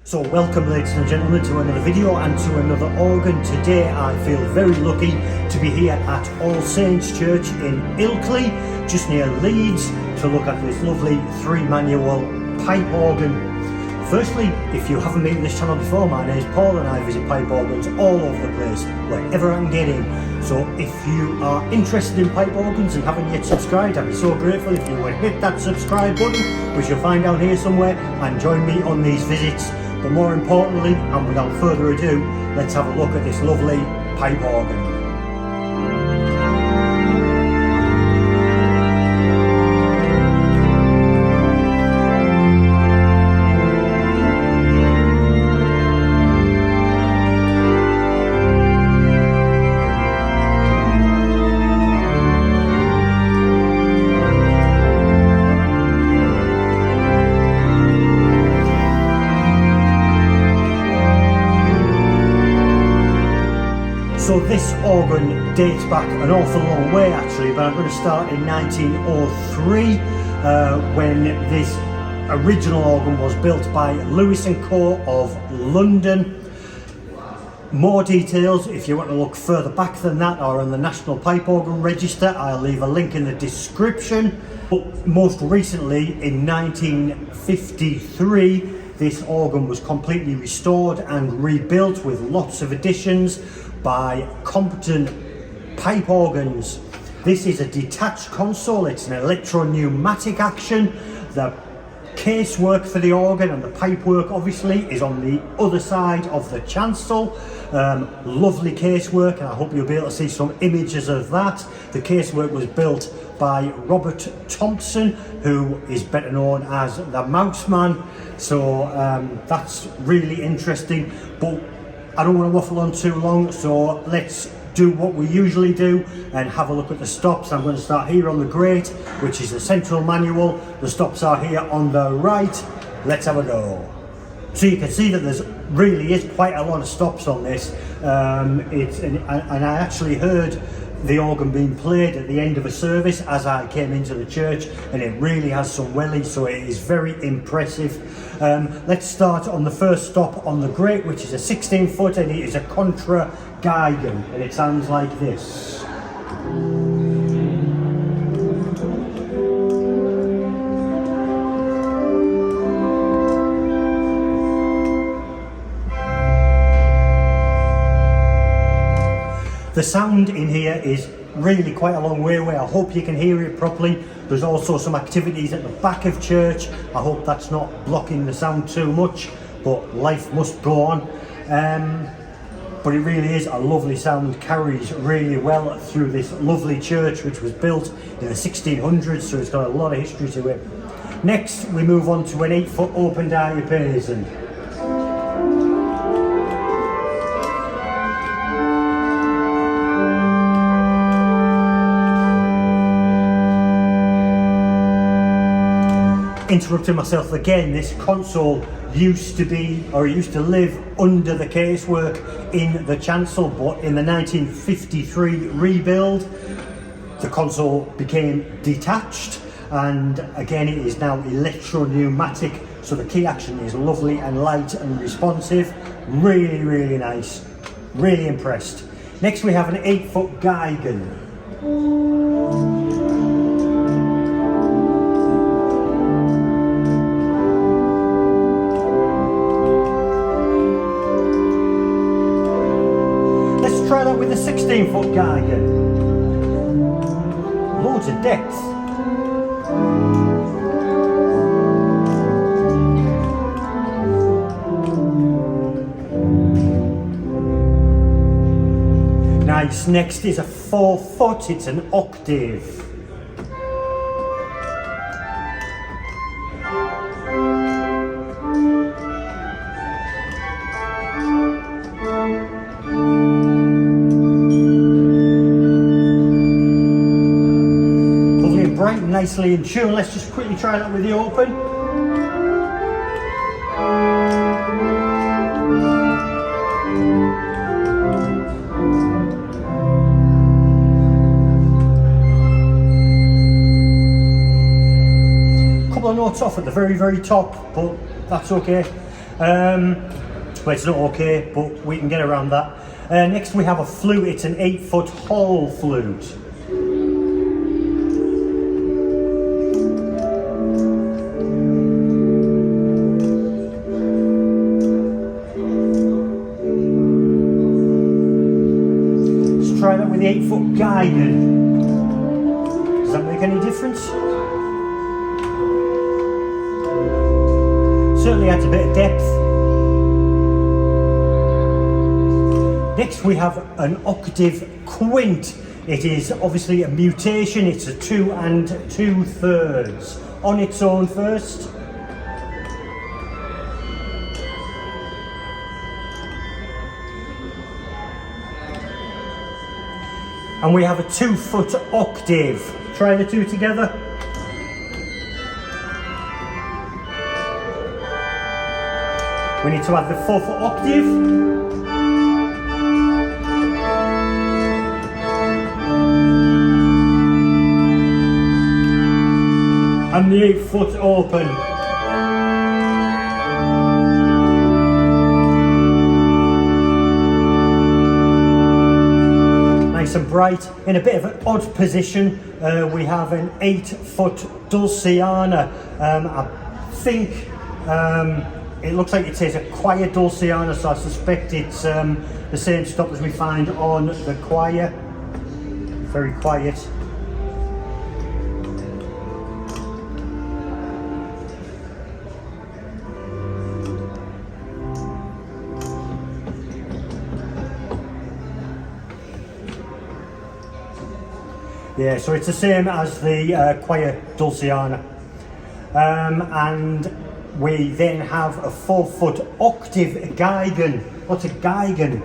So welcome ladies and gentlemen to another video and to another organ. Today I feel very lucky to be here at All Saints Church in Ilkley, just near Leeds, to look at this lovely 3-manual pipe organ. Firstly, if you haven't been to this channel before, my name is Paul and I visit pipe organs all over the place, wherever I can get in. So if you are interested in pipe organs and haven't yet subscribed, I'd be so grateful if you would hit that subscribe button, which you'll find down here somewhere, and join me on these visits. But more importantly, and without further ado, let's have a look at this lovely pipe organ. So this organ dates back an awful long way actually, but I'm going to start in 1903 when this original organ was built by Lewis & Co of London. More details if you want to look further back than that or on the National Pipe Organ Register, I'll leave a link in the description. But most recently in 1953 this organ was completely restored and rebuilt with lots of additions by Compton Pipe Organs. This is a detached console, it's an electro-pneumatic action. The casework for the organ and the pipe work obviously is on the other side of the chancel. Lovely casework, and I hope you'll be able to see some images of that. The casework was built by Robert Thompson, who is better known as the Mouseman. So that's really interesting, but I don't want to waffle on too long, so let's do what we usually do and have a look at the stops. I'm going to start here on the grate, which is the central manual. The stops are here on the right. Let's have a go. So you can see that there's really is quite a lot of stops on this. And I actually heard the organ being played at the end of a service as I came into the church, and it really has some wellies, so it is very impressive. Let's start on the first stop on the grate, which is a 16-foot, and it is a contra Geigen, and it sounds like this. The sound in here is really quite a long way away. I hope you can hear it properly. There's also some activities at the back of church. I hope that's not blocking the sound too much, but life must go on. But it really is a lovely sound, carries really well through this lovely church, which was built in the 1600s, so it's got a lot of history to it. Next, we move on to an 8-foot open diapason. Interrupting myself again, this console used to live under the casework in the chancel, but in the 1953 rebuild the console became detached, and again it is now electro-pneumatic, so the key action is lovely and light and responsive. Really nice, really impressed. Next we have an 8-foot Geigen. Try that with a 16-foot Geigen. Loads of depth. Nice. Next is a 4-foot, it's an octave. Bright and nicely in tune. Let's just quickly try that with the open. Couple of notes off at the very top, but that's okay. But it's not okay, but we can get around that. Next we have a flute. It's an 8-foot hall flute. Let's try that with the 8-foot Geigen. Does that make any difference? Certainly adds a bit of depth. Next we have an octave quint. It is obviously a mutation. It's a 2 2/3 on its own first. And we have a 2-foot octave. Try the two together. We need to add the 4-foot octave. And the 8-foot open. Nice and bright. In a bit of an odd position, we have an 8-foot Dulciana. I think it looks like it says a choir Dulciana, so I suspect it's the same stop as we find on the choir. Very quiet. Yeah, so it's the same as the choir Dulciana. And we then have a 4-foot octave Geigen. What's a Geigen?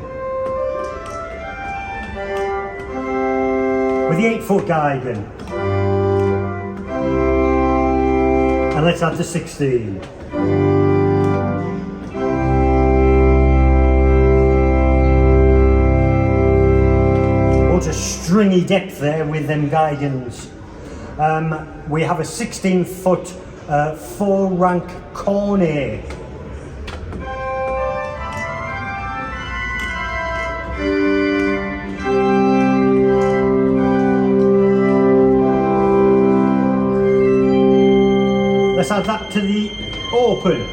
With the 8-foot Geigen. And let's add the 16. What a stringy depth there with them Geigens. We have a 16-foot 4-rank cornet. Let's add that to the open.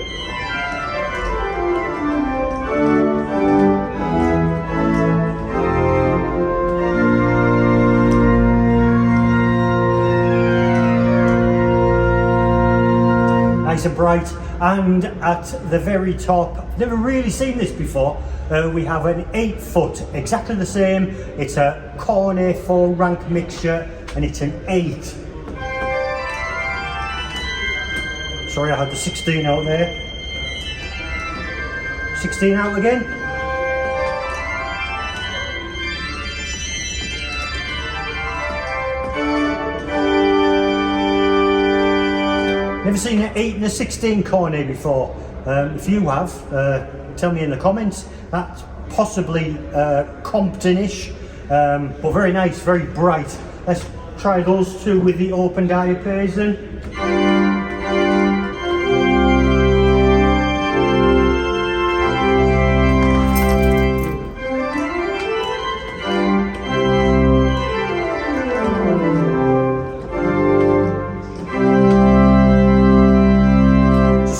Nice and bright, and at the very top, I've never really seen this before, we have an 8-foot, exactly the same. It's a cornet 4-rank mixture, and it's an 8. Sorry, I had the 16 out there. 16 out again. Never seen an 8 and a 16 cornet before. If you have, tell me in the comments. That's possibly Compton-ish, but very nice, very bright. Let's try those two with the open diapason.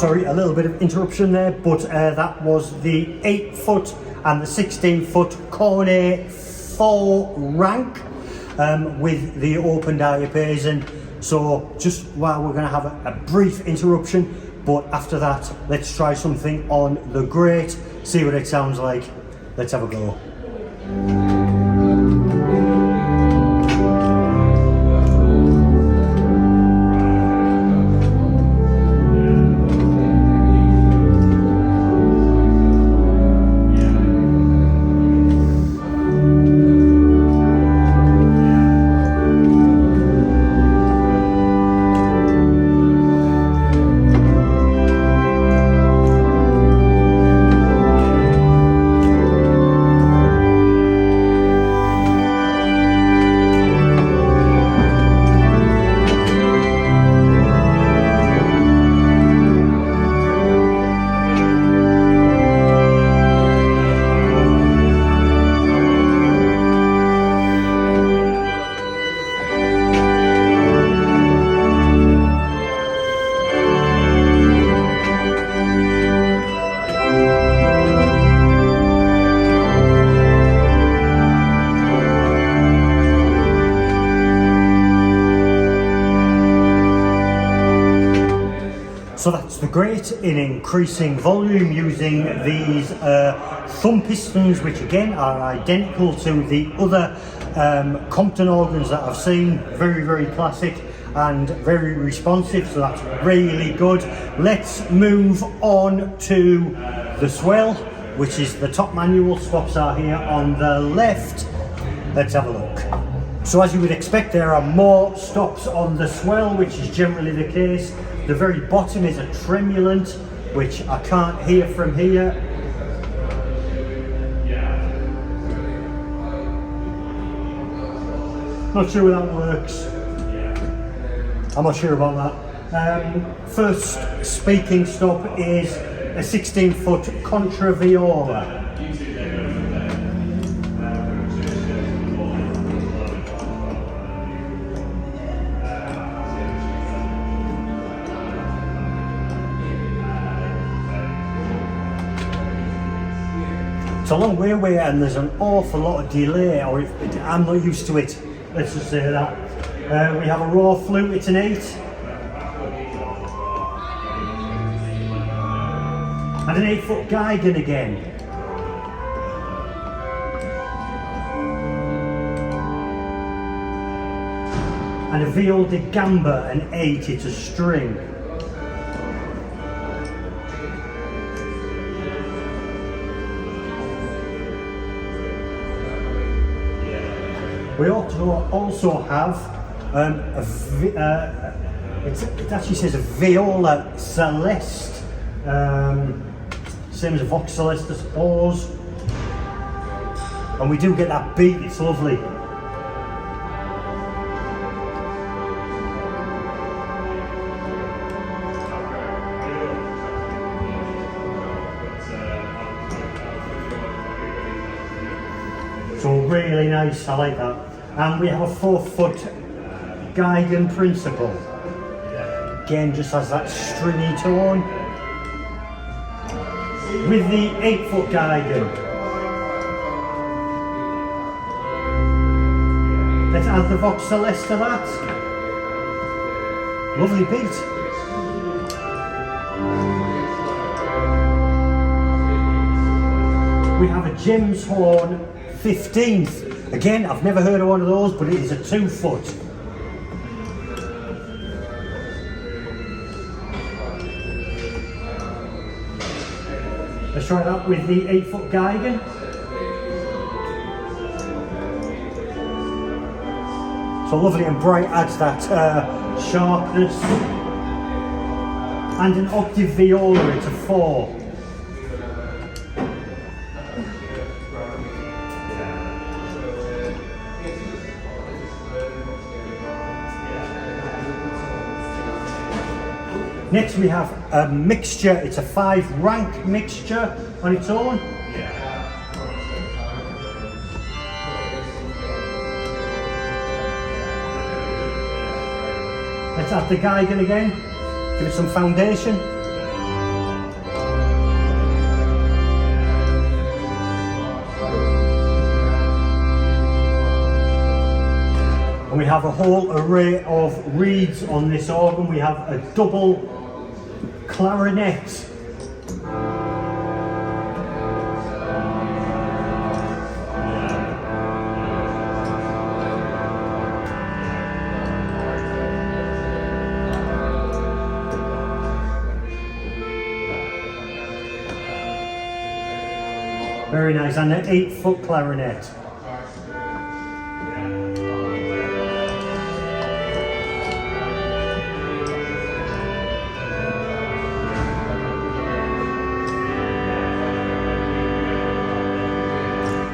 Sorry, a little bit of interruption there, but that was the 8-foot and the 16-foot cornet 4-rank with the open diapason. So just while we're going to have a brief interruption, but after that, let's try something on the grate, see what it sounds like. Let's have a go. great in increasing volume using these thumb pistons, which again are identical to the other Compton organs that I've seen. Very, very classic and very responsive, so that's really good. Let's move on to the Swell, which is the top manual. Stops are here on the left. Let's have a look. So as you would expect, there are more stops on the Swell, which is generally the case. The very bottom is a tremulant, which I can't hear from here. Not sure how that works. I'm not sure about that. First speaking stop is a 16-foot contra viola. It's a long way away and there's an awful lot of delay, or I'm not used to it, let's just say that. We have a raw flute, it's an 8. And an 8-foot Geigen again. And a viol de gamba, an 8, it's a string. We also have it actually says a viola celeste, same as a vox celeste I suppose, and we do get that beat, it's lovely. So really nice, I like that. And we have a 4-foot Geigen principal. Again, just has that stringy tone. With the 8-foot Geigen. Let's add the Vox Celeste to that. Lovely beat. We have a Jim's horn 15th. Again, I've never heard of one of those, but it is a 2-foot. Let's try that with the 8-foot Geigen. So lovely and bright, adds that sharpness. And an octave viola, it's a 4. Next we have a mixture, it's a 5-rank mixture on its own. Let's add the Geigen again, give it some foundation. And we have a whole array of reeds on this organ. We have a double clarinet. Very nice, and an 8-foot clarinet.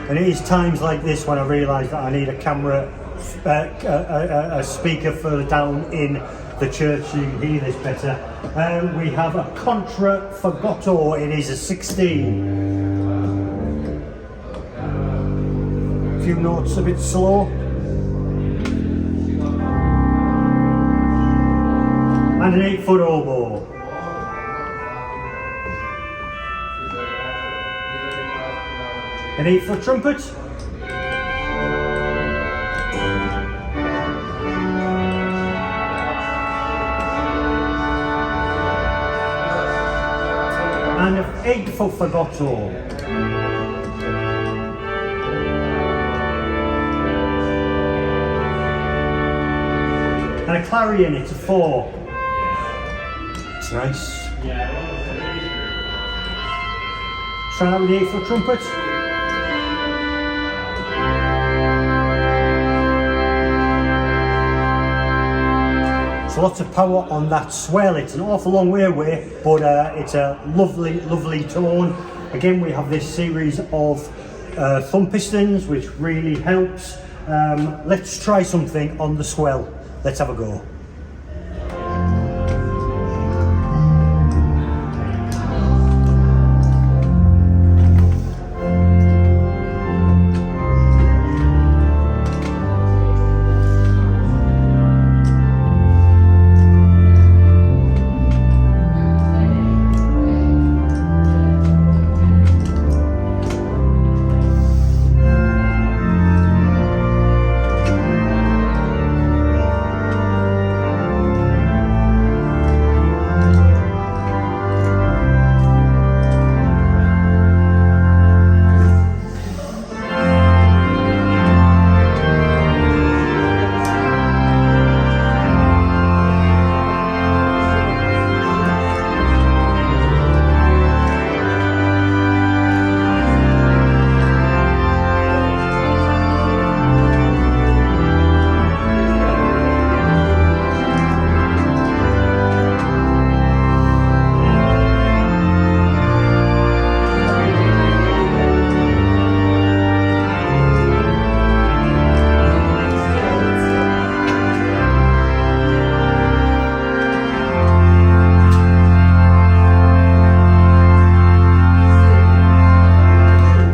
And it is times like this when I realise that I need a camera, a speaker further down in the church so you can hear this better. We have a Contra Fagotto, it is a 16. A few notes a bit slow. And an 8-foot oboe. An 8-foot trumpet. 8 foot fagotto. And a clarion, it's a 4. It's nice. Try that with the 8-foot trumpet. So lots of power on that swell. It's an awful long way away, but it's a lovely, lovely tone. Again, we have this series of thumb pistons, which really helps. Let's try something on the swell. Let's have a go.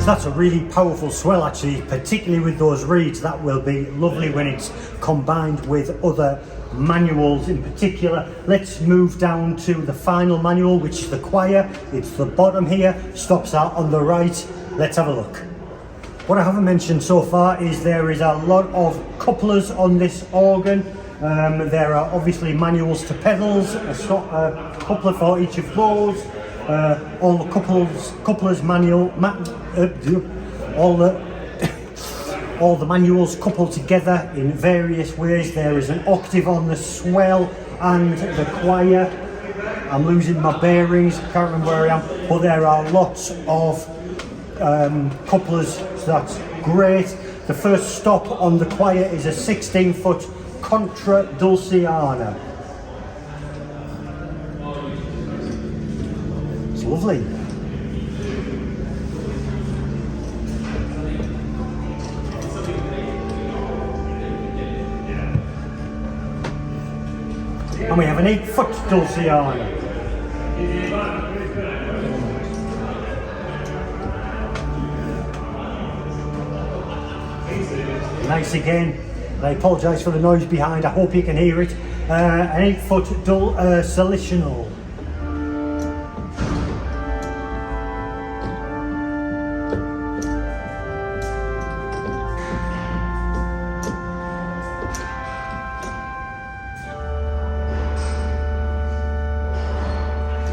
That's a really powerful swell actually, particularly with those reeds. That will be lovely when it's combined with other manuals in particular. Let's move down to the final manual, which is the choir. It's the bottom here, stops out on the right. Let's have a look. What I haven't mentioned so far is there is a lot of couplers on this organ. There are obviously manuals to pedals, a coupler for each of those. All the couplers manual, all the manuals coupled together in various ways. There is an octave on the swell and the choir. I'm losing my bearings, can't remember where I am, but there are lots of couplers, so that's great. The first stop on the choir is a 16-foot contra dulciana. It's lovely. And we have an 8-foot dulciana. Nice again. I apologise for the noise behind, I hope you can hear it. An 8-foot solitional.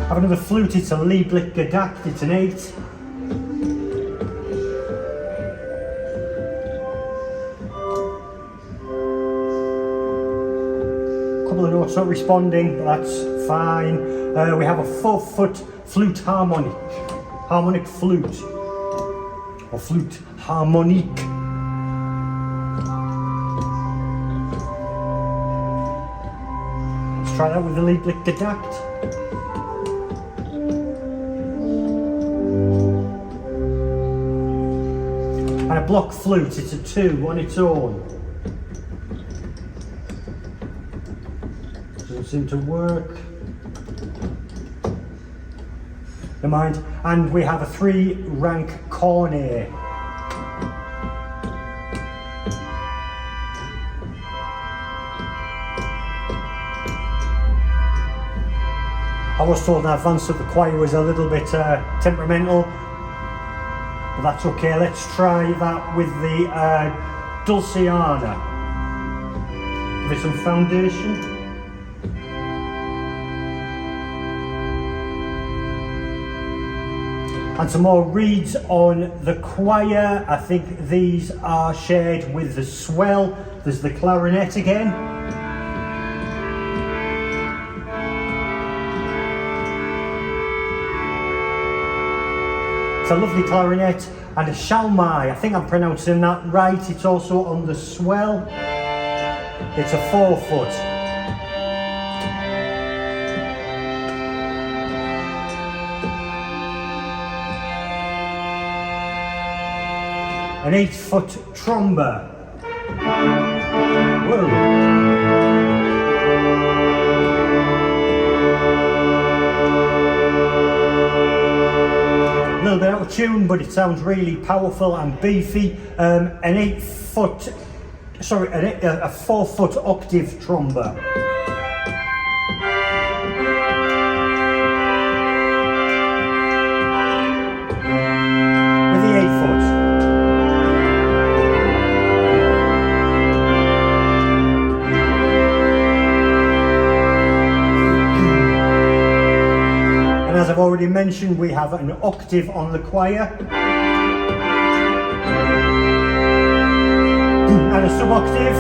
I have another flute, it's a Lieblich Gedackt, it's an 8. Couple of notes not responding, but that's fine. We have a 4-foot flute harmonic flute, or flute harmonique. Let's try that with the Lieblich Gedackt. And a block flute, it's a 2 on its own. Doesn't seem to work. Never mind. And we have a 3-rank cornet. I was told in advance that the choir was a little bit temperamental. But that's okay, let's try that with the dulciana. Give it some foundation. And some more reeds on the choir. I think these are shared with the Swell. There's the clarinet again. It's a lovely clarinet and a shalmai. I think I'm pronouncing that right. It's also on the Swell. It's a 4-foot. An 8-foot tromba. Whoa. A little bit out of tune, but it sounds really powerful and beefy. An 8-foot, sorry, a 4-foot octave tromba. With the 8-foot. As I've already mentioned, we have an octave on the choir and a sub-octave.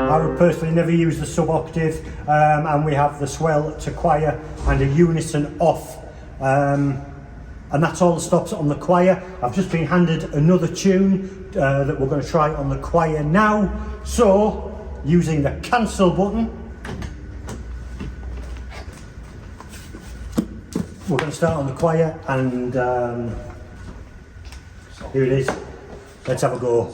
I would personally never use the sub-octave, and we have the swell to choir and a unison off. And that's all the stops on the choir. I've just been handed another tune that we're going to try on the choir now. So, using the cancel button, we're going to start on the choir, and here it is. Let's have a go.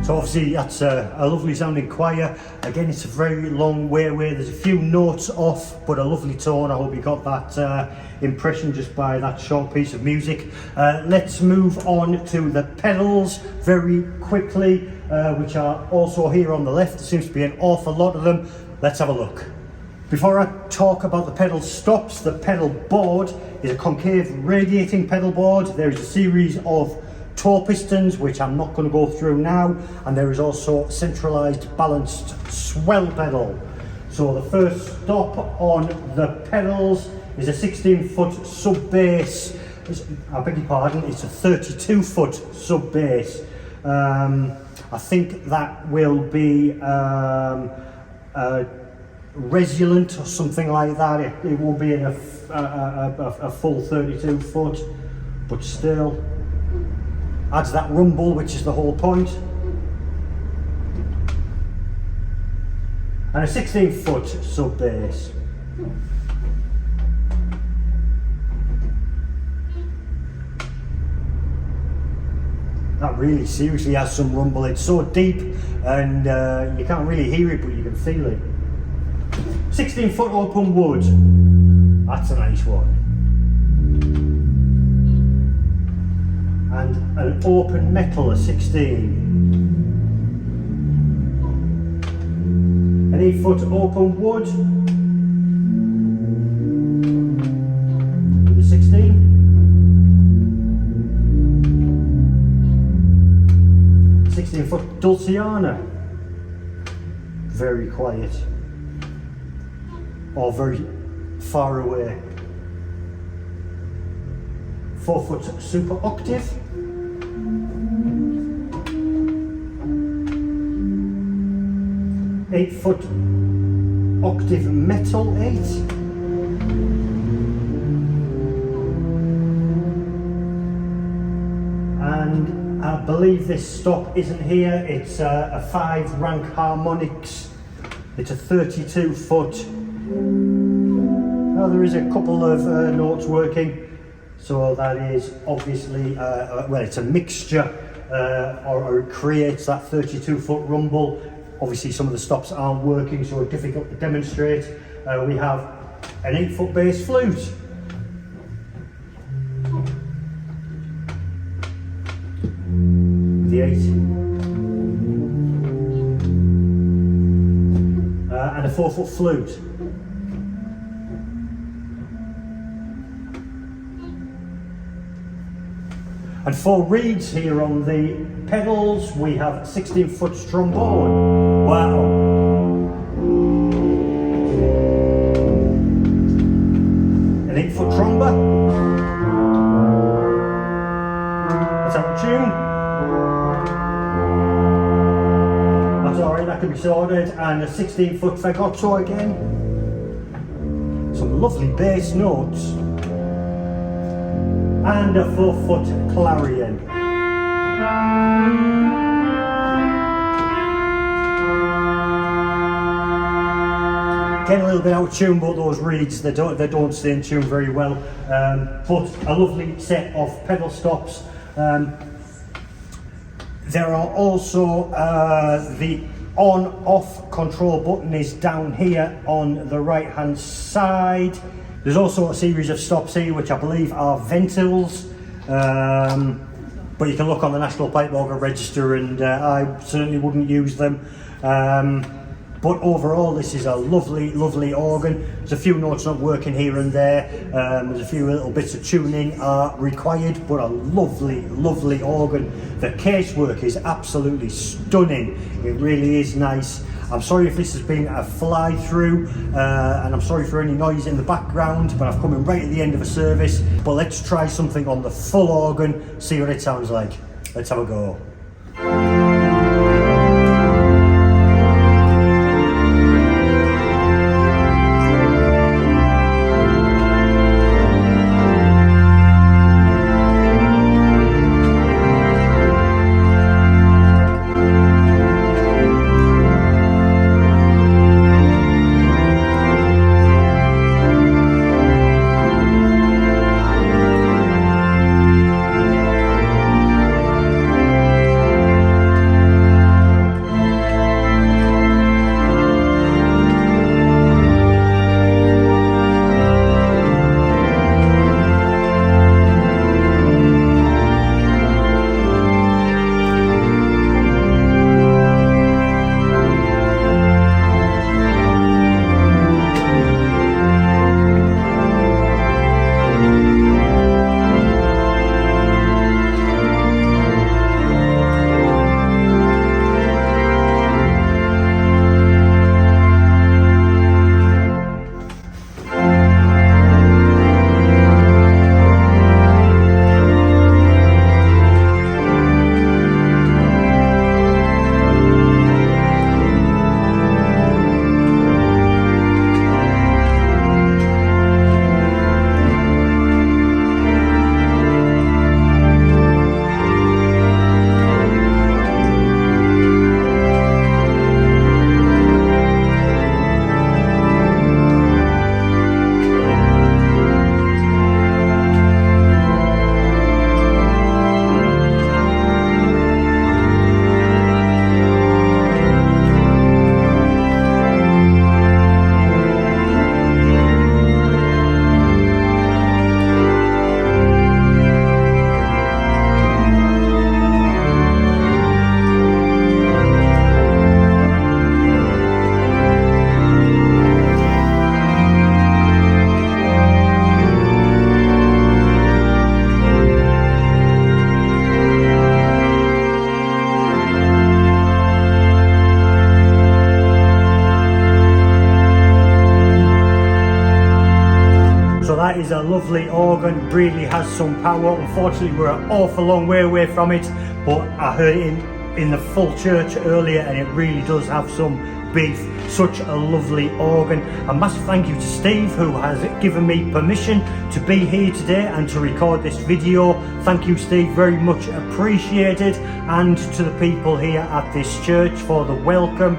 Obviously that's a lovely sounding choir. Again, it's a very long way away. There's a few notes off, but a lovely tone. I hope you got that impression just by that short piece of music. Let's move on to the pedals very quickly, which are also here on the left. There seems to be an awful lot of them. Let's have a look. Before I talk about the pedal stops, the pedal board is a concave radiating pedal board. There is a series of toe pistons, which I'm not going to go through now, and there is also centralized balanced swell pedal. So the first stop on the pedals is a 16-foot sub bass. I beg your pardon, it's a 32-foot sub bass. I think that will be resilient or something like that. It won't be in a full 32-foot, but still adds that rumble, which is the whole point. And a 16-foot sub bass. That really seriously has some rumble. It's so deep and you can't really hear it, but you can feel it. 16-foot open wood. That's a nice one. And an open metal, a 16. An 8-foot open wood with a 16. 16-foot Dulciana. Very quiet. Or very far away. 4-foot super octave. 8-foot octave metal 8. And I believe this stop isn't here. It's a 5 rank harmonics. It's a 32-foot. Oh, there is a couple of notes working. So that is obviously, well, it's a mixture, or it creates that 32-foot rumble. Obviously some of the stops aren't working, so it's difficult to demonstrate. We have an 8-foot bass flute. The 8. And a 4-foot flute. And 4 reeds here on the pedals. We have a 16-foot trombone. Wow. An 8-foot tromba. That's out of tune. That's alright, that can be sorted. And a 16-foot fagotto again. Some lovely bass notes. And a 4-foot clarion. Getting a little bit out of tune, but those reeds, they don't stay in tune very well. But a lovely set of pedal stops. There are also the on-off control button is down here on the right hand side. There's also a series of stops here which I believe are ventils, but you can look on the National Pipe Organ Register, and I certainly wouldn't use them. But overall this is a lovely organ. There's a few notes not working here and there, there's a few little bits of tuning are required, but a lovely organ. The casework is absolutely stunning, it really is nice. I'm sorry if this has been a fly through, and I'm sorry for any noise in the background, but I've come in right at the end of a service. But let's try something on the full organ, see what it sounds like. Let's have a go. That is a lovely organ, really has some power. Unfortunately we're an awful long way away from it, but I heard it in the full church earlier and it really does have some beef. Such a lovely organ. A massive thank you to Steve, who has given me permission to be here today and to record this video. Thank you, Steve, very much appreciated. And to the people here at this church for the welcome.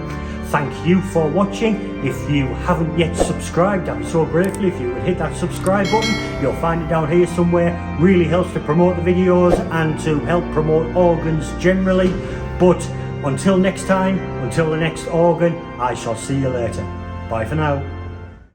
Thank you for watching. If you haven't yet subscribed, I'd be so grateful if you would hit that subscribe button. You'll find it down here somewhere. Really helps to promote the videos and to help promote organs generally. But until next time, until the next organ, I shall see you later. Bye for now.